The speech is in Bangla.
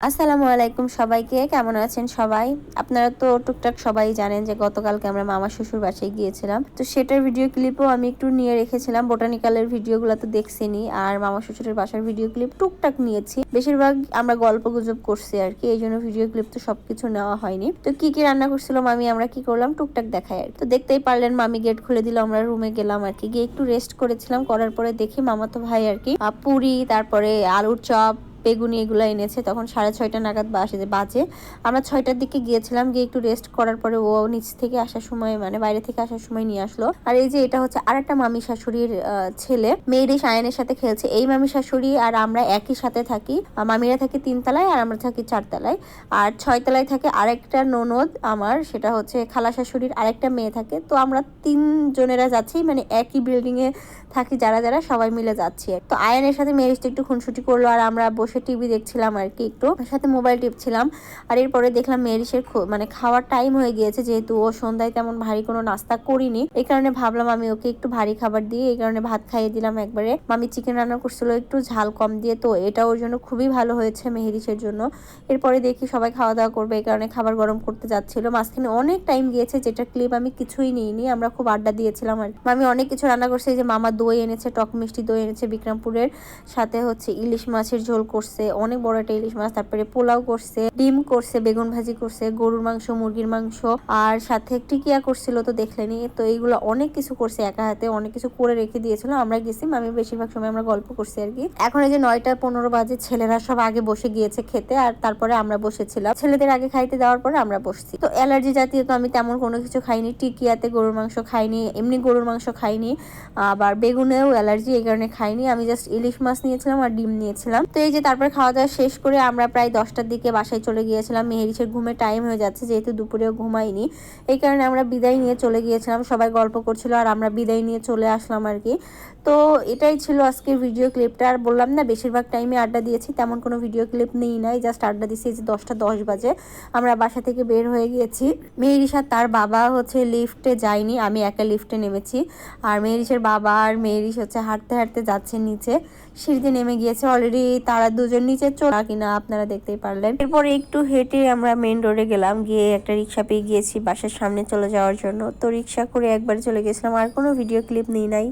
আসসালামু আলাইকুম সবাইকে, কেমন আছেন সবাই? আপনারা তো টুকটাক সবাই জানেন যে গতকালকে আমরা মামা শ্বশুর বাসায় গিয়েছিলাম। তো সেটার ভিডিও ক্লিপও আমি একটু নিয়ে রেখেছিলাম। বোটানিক্যালের ভিডিওগুলো তো দেখছেনই, আর মামা শ্বশুরের বাসার ভিডিও ক্লিপ টুকটাক নিয়েছি। বেশিরভাগ আমরা গল্প গুজব করছি আর কি, এই জন্য ভিডিও ক্লিপ তো সবকিছু নেওয়া হয়নি। তো কি কি রান্না করছিল মামি, আমরা কি করলাম টুকটাক দেখাই আর। তো দেখতেই পারলেন মামি গেট খুলে দিল, আমরা রুমে গেলাম আর কি। গিয়ে একটু রেস্ট করেছিলাম, করার পরে দেখি মামাতো ভাই আর কি পুরি, তারপরে আলুর চপ, বেগুনি এগুলো এনেছে। তখন 6:30 নাগাদ বাজে। আমরা 6টার দিকে গিয়েছিলাম, গিয়ে একটু রেস্ট করার পরে ও নিচ থেকে আসার সময়, মানে বাইরে থেকে আসার সময় নিয়ে আসলো। আর এই যে এটা হচ্ছে আরেকটা মামি শাশুড়ির ছেলে, মেয়েরই সায়ানের সাথে খেলছে। এই মামি শাশুড়ি আর আমরা একই সাথে থাকি। মামিরা থাকে 3 তলায় আর আমরা থাকি 4 তলায়। আর 6 তলায় থাকে আরেকটা ননদ আমার, সেটা হচ্ছে খালা শাশুড়ির আরেকটা মেয়ে থাকে। তো আমরা 3 জনেরা যাচ্ছি, মানে একই বিল্ডিং এ থাকি যারা যারা, সবাই মিলে যাচ্ছি। তো আয়ানের সাথে মেরিজটা একটু খুনসুটি করলো, আর আমরা বসে টিভি দেখছিলাম আর কি, একটু সাথে মোবাইল টিপছিলাম। আর এরপরে দেখলাম মেরিসের মানে খাওয়ার টাইম হয়ে গিয়েছে, যেহেতু ও সন্ধ্যায় তেমন ভারী কোনো নাস্তা করিনি, এই কারণে ভাবলাম আমি ওকে একটু ভারী খাবার দিয়ে, এই কারণে ভাত খাইয়ে দিলাম একবারে। মামি চিকেন রান্না করছিল একটু ঝাল কম দিয়ে, তো এটা ওর জন্য খুবই ভালো হয়েছে মেহেরিসের জন্য। এরপরে দেখি সবাই খাওয়া দাওয়া করবে, এই কারণে খাবার গরম করতে যাচ্ছিল। মাঝখানে অনেক টাইম গিয়েছে, যেটা ক্লিপ আমি কিছুই নিইনি, আমরা খুব আড্ডা দিয়েছিলাম আর মামি অনেক কিছু রান্না করছে। এই যে মামা দই এনেছে, টক মিষ্টি দই এনেছে বিক্রমপুরের, সাথে হচ্ছে ইলিশ মাছের ঝোল করছে, অনেক বড় একটা ইলিশ মাছ, তারপরে পোলাও করছে, ডিম করছে, বেগুন ভাজি করছে, গরুর মাংস, মুরগির মাংস, আর সাথে টিকিয়া করছিল, তো দেখলেনি। তো এইগুলো অনেক কিছু করছে, একা হাতে অনেক কিছু করে রেখে দিয়েছিল। আমরা গেছি, মামি বেশিরভাগ সময় আমরা গল্প করছি আর কি। এখন এই যে 9:15 বাজে, ছেলেরা সব আগে বসে গিয়েছে খেতে, আর তারপরে আমরা বসেছিলাম। ছেলেদের আগে খাইতে দেওয়ার পরে আমরা বসছি। তো অ্যালার্জি জাতীয় তো আমি তেমন কোনো কিছু খাইনি, টিকিয়াতে গরুর মাংস খাইনি, এমনি গরুর মাংস খাইনি, আবার বেগুনেও অ্যালার্জি, এই কারণে খাইনি। আমি জাস্ট ইলিশ মাছ নিয়েছিলাম আর ডিম নিয়েছিলাম। তো এই যে তারপর খাওয়া দাওয়া শেষ করে আমরা প্রায় 10টার দিকে বাসায় চলে গিয়েছিলাম। মেহেরিসের ঘুমের টাইম হয়ে যাচ্ছে, যেহেতু দুপুরেও ঘুমাইনি, এই কারণে আমরা বিদায় নিয়ে চলে গিয়েছিলাম। সবাই গল্প করছিল আর আমরা বিদায় নিয়ে চলে আসলাম আর কি। তো এটাই ছিল আজকের ভিডিও ক্লিপটা। আর বললাম না, বেশিরভাগ টাইমে আড্ডা দিয়েছি, তেমন কোনো ভিডিও ক্লিপ নেই নাই, জাস্ট আড্ডা দিয়েছি। যে 10টা 10 বাজে আমরা বাসা থেকে বের হয়ে গিয়েছি। মেহেরিস আর তার বাবা হচ্ছে লিফটে যায়নি, আমি একা লিফটে নেমেছি। আর মেহেরিসের বাবা আর মেহেরিস হচ্ছে হাঁটতে হাঁটতে যাচ্ছে নিচে, সিঁড়িতে নেমে গিয়েছে অলরেডি। তারা দুজন নিচে চলে কিনা আপনারা দেখতেই পারলেন। এরপরে একটু হেঁটে আমরা মেন রোডে গেলাম, গিয়ে একটা রিক্সা পেয়ে গিয়েছি বাসার সামনে চলে যাওয়ার জন্য। তো রিক্সা করে একবার চলে গেছিলাম, আর কোনো ভিডিও ক্লিপ নেই নাই।